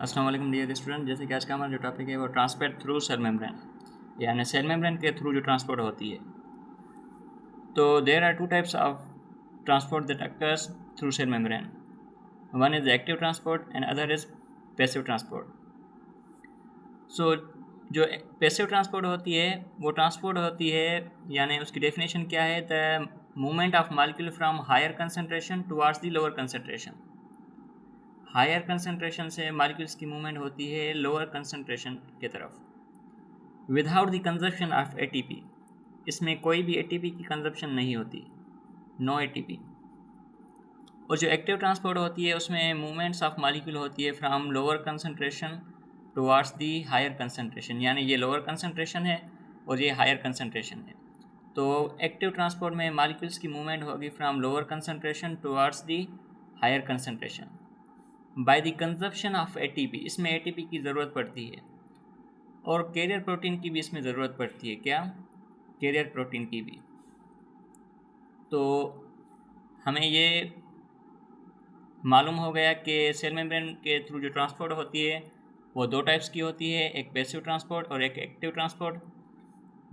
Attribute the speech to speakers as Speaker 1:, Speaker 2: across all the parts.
Speaker 1: अस्सलाम वालेकुम dear student. जैसे कि आज का हमारा जो टॉपिक है वो ट्रांसपोर्ट थ्रू सेल मेम्ब्रेन, यानी सेल मेम्ब्रेन के थ्रू जो ट्रांसपोर्ट होती है। तो there are two types of transport that occurs through cell membrane. One is active transport and other is passive transport. So जो पैसिव ट्रांसपोर्ट होती है वो ट्रांसपोर्ट होती है, यानी उसकी डेफिनेशन क्या है? The movement of molecule from higher concentration towards the lower concentration. Higher concentration से मॉलिक्यूल्स की मूवमेंट होती है लोअर कंसनट्रेशन की तरफ without the consumption of ATP. इसमें कोई भी एटीपी की कंजप्शन नहीं होती, नो एटीपी। और जो एक्टिव ट्रांसपोर्ट होती है उसमें मूवमेंट्स ऑफ मॉलिक्यूल होती है from lower concentration towards the higher concentration, यानी ये लोअर कंसनट्रेशन है और ये हायर कंसनट्रेशन है। तो एक्टिव ट्रांसपोर्ट में मॉलिक्यूल्स की मूवमेंट होगी from lower concentration towards the higher concentration by the consumption of ATP. इसमें एटीपी की ज़रूरत पड़ती है और कैरियर प्रोटीन की भी इसमें ज़रूरत पड़ती है। क्या? कैरियर प्रोटीन की भी। तो हमें ये मालूम हो गया कि सेल मेम्ब्रेन के थ्रू जो ट्रांसपोर्ट होती है वो दो टाइप्स की होती है, एक पैसिव ट्रांसपोर्ट और एक एक्टिव ट्रांसपोर्ट।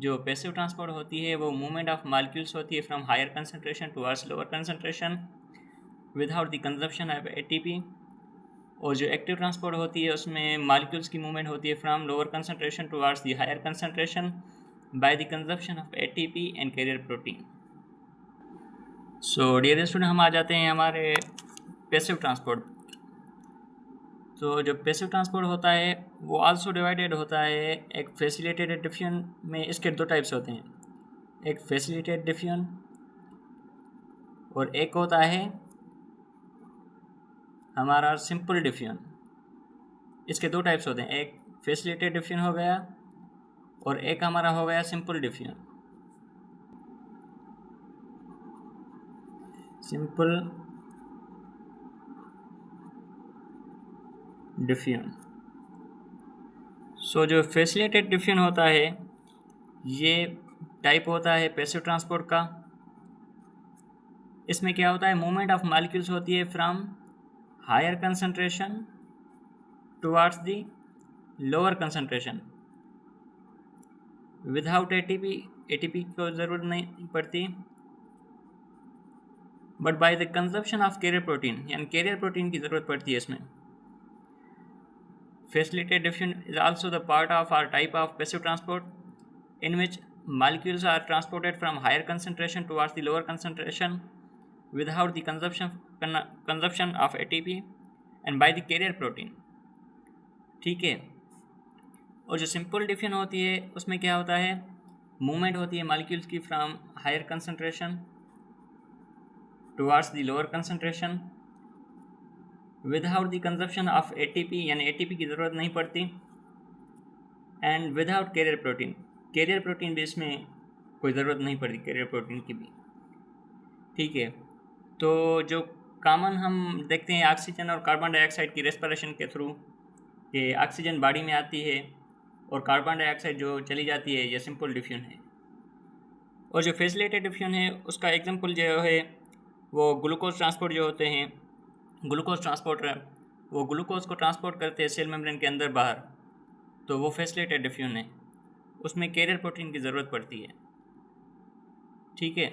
Speaker 1: जो पैसिव ट्रांसपोर्ट होती है वो मूवमेंट ऑफ मॉलिक्यूल्स होती है from higher concentration towards lower concentration without the consumption of ATP. और जो एक्टिव ट्रांसपोर्ट होती है उसमें मॉलिक्यूल्स की मूवमेंट होती है from lower concentration towards the higher concentration by the consumption of ATP and carrier protein. So dear student, हम आ जाते हैं हमारे पैसिव ट्रांसपोर्ट। तो जो पैसिव ट्रांसपोर्ट होता है वो आल्सो डिवाइडेड होता है एक फैसिलिटेटेड डिफ्यूजन में। इसके दो टाइप्स होते हैं, एक फैसिलिटेटेड डिफ्यूजन और एक होता है हमारा सिंपल डिफ्यूजन। इसके दो टाइप्स होते हैं, एक फैसिलिटेटेड डिफ्यूजन हो गया और एक हमारा हो गया simple diffusion. Simple diffusion. So जो फैसिलिटेटेड डिफ्यूजन होता है ये टाइप होता है पैसिव ट्रांसपोर्ट का। इसमें क्या होता है? मूवमेंट ऑफ मॉलिक्यूल्स होती है from higher concentration towards the lower concentration without ATP. ATP को ज़रूरत नहीं पड़ती, but by the consumption of carrier protein, यानी कैरियर प्रोटीन की ज़रूरत पड़ती है इसमें। Facilitated diffusion is also the part of our type of passive transport in which molecules are transported from higher concentration towards the lower concentration without the consumption of ATP and by the carrier protein। ठीक है। और जो simple diffusion होती है उसमें क्या होता है? मूवमेंट होती है मॉलिक्यूल्स की from higher concentration towards the lower concentration without the consumption of ATP, यानी एटीपी की ज़रूरत नहीं पड़ती, and without carrier protein. Carrier protein भी इसमें कोई ज़रूरत नहीं पड़ती, कैरियर प्रोटीन की भी। ठीक है। तो जो कॉमन हम देखते हैं ऑक्सीजन और कार्बन डाइऑक्साइड की रेस्पिरेशन के थ्रू, कि ऑक्सीजन बॉडी में आती है और कार्बन डाइऑक्साइड जो चली जाती है, ये सिंपल डिफ्यूजन है। और जो फैसिलिटेटेड डिफ्यूजन है उसका एग्जांपल जो है वो ग्लूकोज ट्रांसपोर्ट जो होते हैं, ग्लूकोज ट्रांसपोर्टर वो ग्लूकोज को ट्रांसपोर्ट करते हैं सेल मेम्ब्रेन के अंदर बाहर, तो वो फैसिलिटेटेड डिफ्यूजन है। उसमें कैरियर प्रोटीन की ज़रूरत पड़ती है। ठीक है।